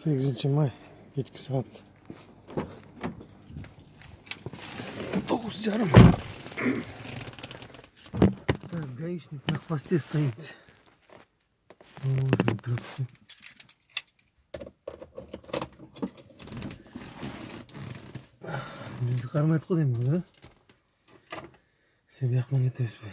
8 may kechki soat 9:30. Так, гаишник на хвосте стоит. Bizді қармайды ғой деймін ғой, сен бияқпен кетеміз бе?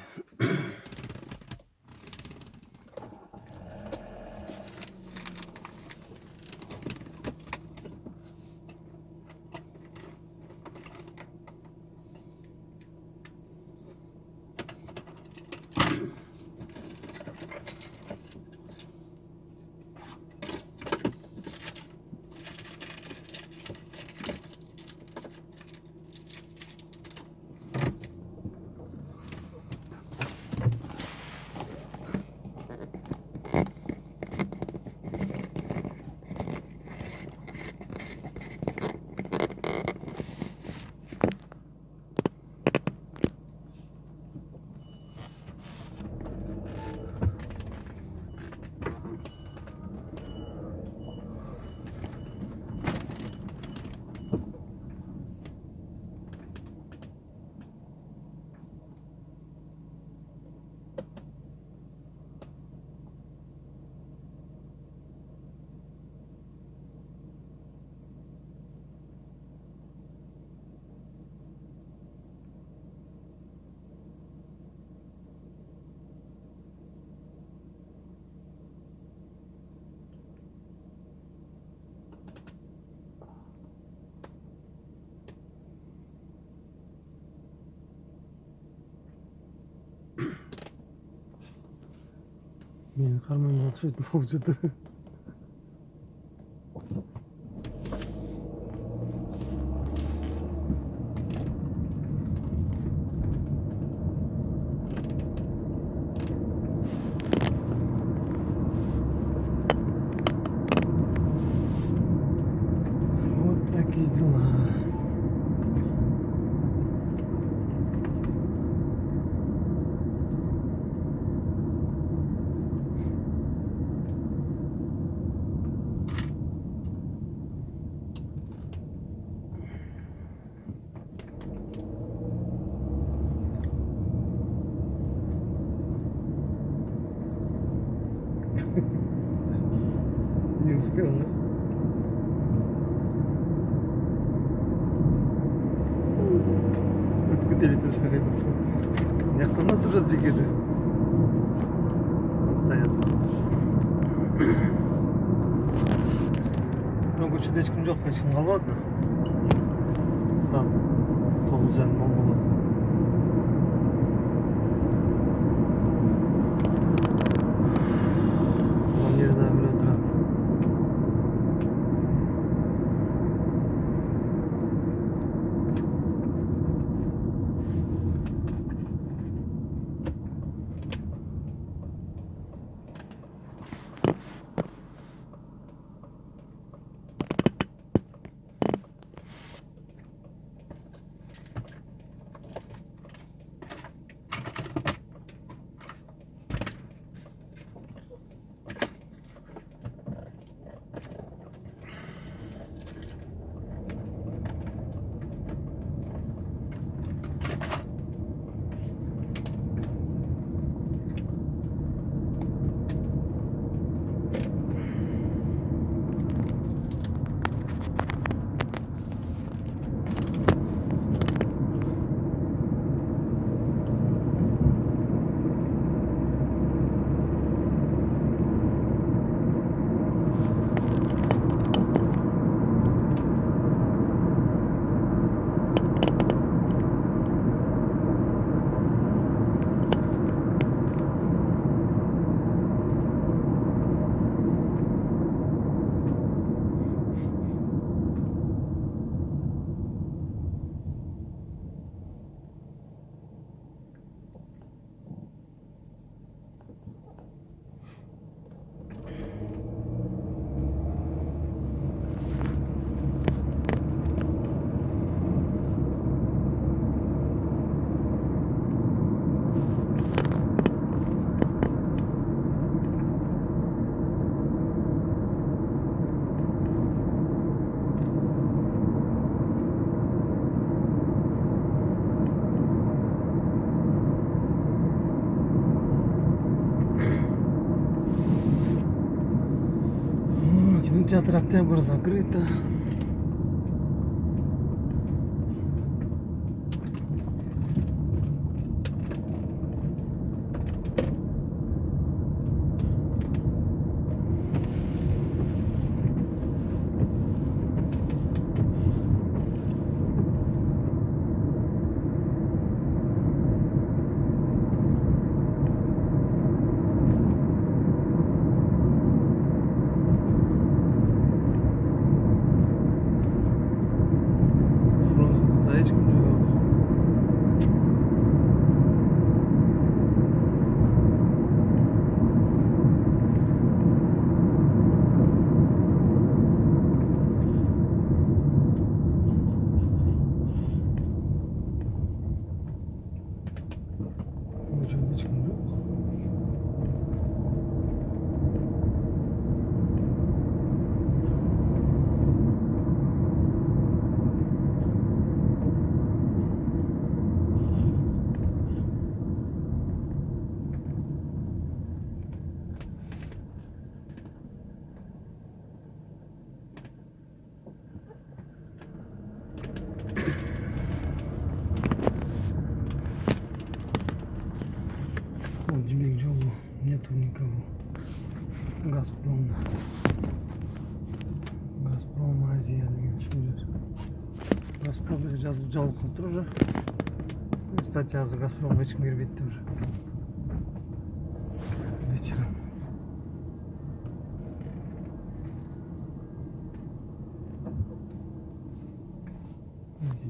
Meni qarmamga o'xshaydi mavjudi. Вот такие дела. Не успел, да? Өткіделі сағайды. Яқтана тұрады жекеді. Стоят. Но көшеде ешкім жоқ, ешкім қалмады. Сағат 9:30 болады. Кинотеатр Октябрь закрыто. Фрунзенде ешким жок. Бул жерде ешким жок. Вот Демек жолу, нету никого. Газпром. Газпром Азия деген ушул. Газпром деп жазылып жабылып калыптыр уже. Кстати, азыр Газпромго эч ким кирбейт деп уже. Вечером.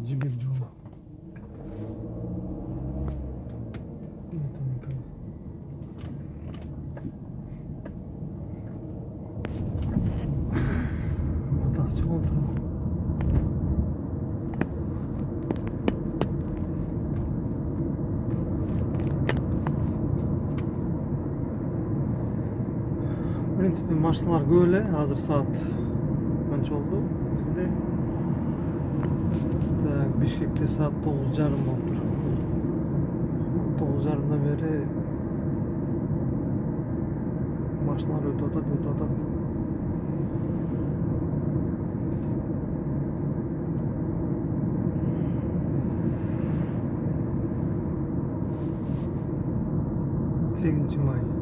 Жибек жолу. Нету никого. Атасы болду. В принципе, машиналар көп эле. Азыр саат канча болду? Бизде так, Бишкекте саат 9:30 болуптур. 9:30 бери машиналар өтүп атат. Сегизинчи май.